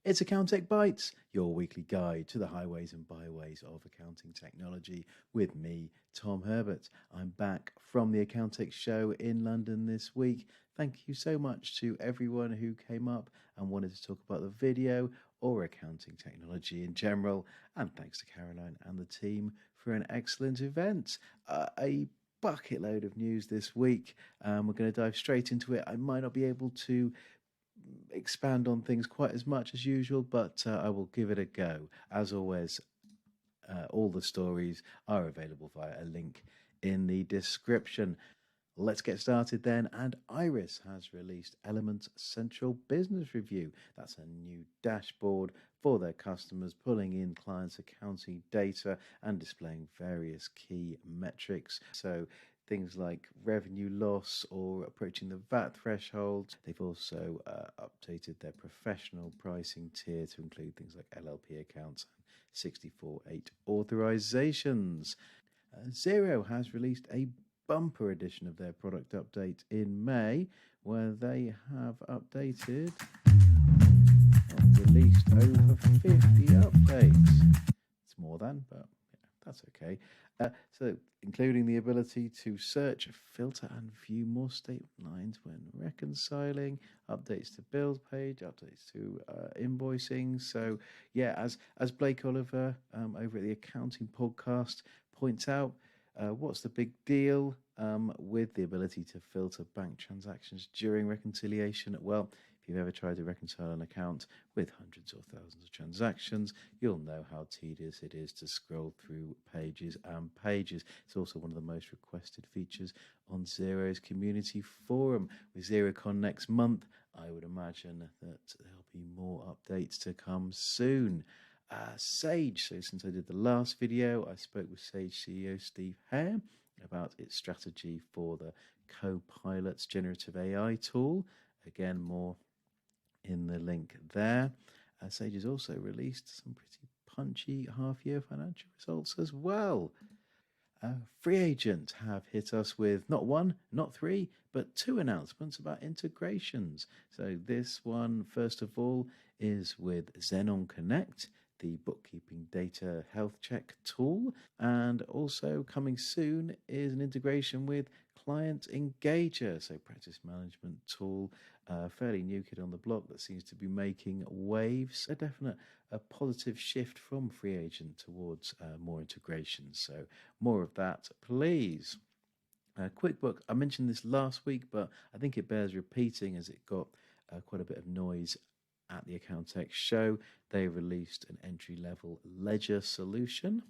It's Accountech Bytes, your weekly guide to the highways and byways of accounting technology with me, Tom Herbert. I'm back from the Accountech show in London this week. Thank you so much to everyone who came up and wanted to talk about the video or accounting technology in general. And thanks to Caroline and the team for an excellent event. A bucket load of news this week. We're going to dive straight into it. I might not be able to expand on things quite as much as usual, but I will give it a go. As always, all the stories are available via a link in the description. Let's get started then. And Iris has released Element Central Business Review. That's a new dashboard for their customers, pulling in clients' accounting data and displaying various key metrics. So things like revenue loss or approaching the VAT threshold. They've also updated their professional pricing tier to include things like LLP accounts and 64.8 authorizations. Xero has released a bumper edition of their product update in May, where they have updated or released over 50 updates. It's more than, but that's okay. So including the ability to search, filter and view more statement lines when reconciling, updates to bills page, updates to invoicing. So yeah, as Blake Oliver over at the Accounting Podcast points out, what's the big deal with the ability to filter bank transactions during reconciliation? Well, if you've ever tried to reconcile an account with hundreds or thousands of transactions, you'll know how tedious it is to scroll through pages and pages. It's also one of the most requested features on Xero's community forum. With XeroCon next month, I would imagine that there'll be more updates to come soon. Sage. So since I did the last video, I spoke with Sage CEO Steve Hare about its strategy for the Copilot's generative AI tool. Again, more in the link there. Sage has also released some pretty punchy half-year financial results as well. Free Agent have hit us with not one, not three, but two announcements about integrations. So this one, first of all, is with Xenon Connect, the bookkeeping data health check tool, and also coming soon is an integration with Client Engager, so practice management tool, fairly new kid on the block that seems to be making waves. A positive shift from Free Agent towards more integrations. So more of that, please. QuickBook, I mentioned this last week, but I think it bears repeating as it got quite a bit of noise at the Accountech show. They released an entry-level ledger solution.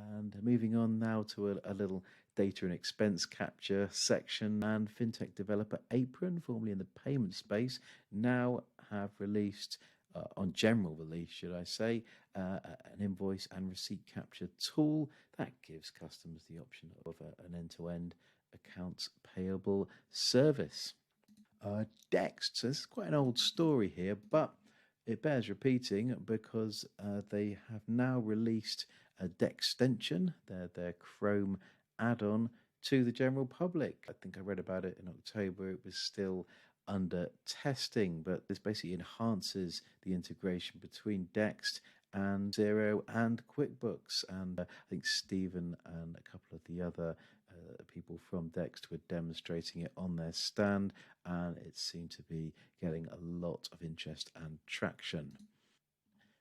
And moving on now to a little data and expense capture section, and fintech developer Apron, formerly in the payment space, now have released, on general release should I say, an invoice and receipt capture tool that gives customers the option of an end-to-end accounts payable service. Dext, so this is quite an old story here, but it bears repeating because they have now released a Dextension, their Chrome add-on, to the general public. I think I read about it in October. It was still under testing, but this basically enhances the integration between Dext and Xero and QuickBooks. And I think Stephen and a couple of the other people from Dext were demonstrating it on their stand, and it seemed to be getting a lot of interest and traction.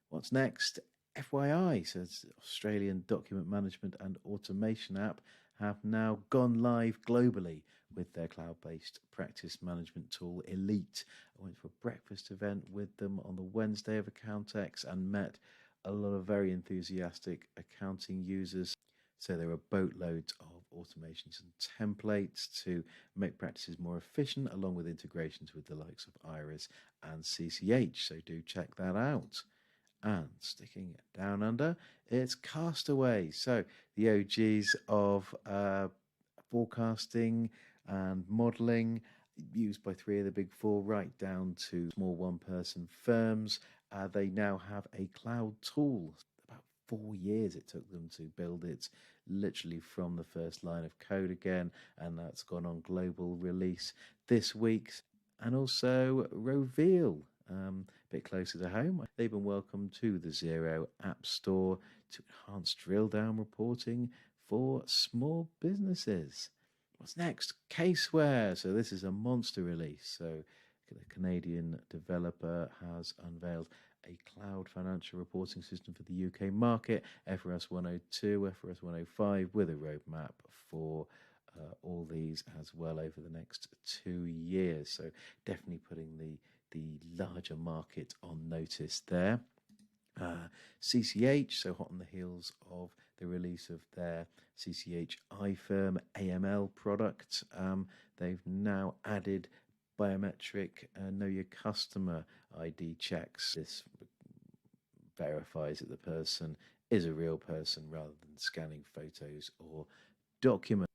What's next? FYI, says Australian document management and automation app, have now gone live globally with their cloud-based practice management tool, Elite. I went for a breakfast event with them on the Wednesday of Accountex and met a lot of very enthusiastic accounting users. So there are boatloads of automations and templates to make practices more efficient, along with integrations with the likes of Iris and CCH. So do check that out. And sticking down under, it's Castaway. So the OGs of forecasting and modeling, used by three of the big four, right down to small one-person firms. They now have a cloud tool. About 4 years it took them to build it, literally from the first line of code again, and that's gone on global release this week. And also Reveal, a bit closer to home. They've been welcomed to the Xero App Store to enhance drill-down reporting for small businesses. What's next? Caseware. So this is a monster release. So the Canadian developer has unveiled a cloud financial reporting system for the UK market, FRS 102, FRS 105, with a roadmap for all these as well over the next 2 years. So definitely putting the larger market on notice there. CCH, so hot on the heels of the release of their CCH iFirm AML product, they've now added biometric know your customer ID checks. This verifies that the person is a real person rather than scanning photos or documents.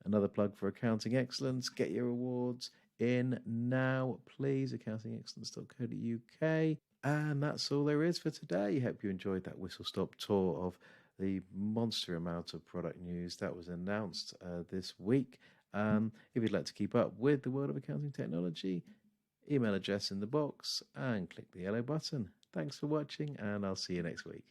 Another plug for Accounting Excellence. Get your awards in now, please. accountingexcellence.co.uk. And that's all there is for today. Hope you enjoyed that whistle-stop tour of the monster amount of product news that was announced this week. If you'd like to keep up with the world of accounting technology, email address in the box and click the yellow button. Thanks for watching, and I'll see you next week.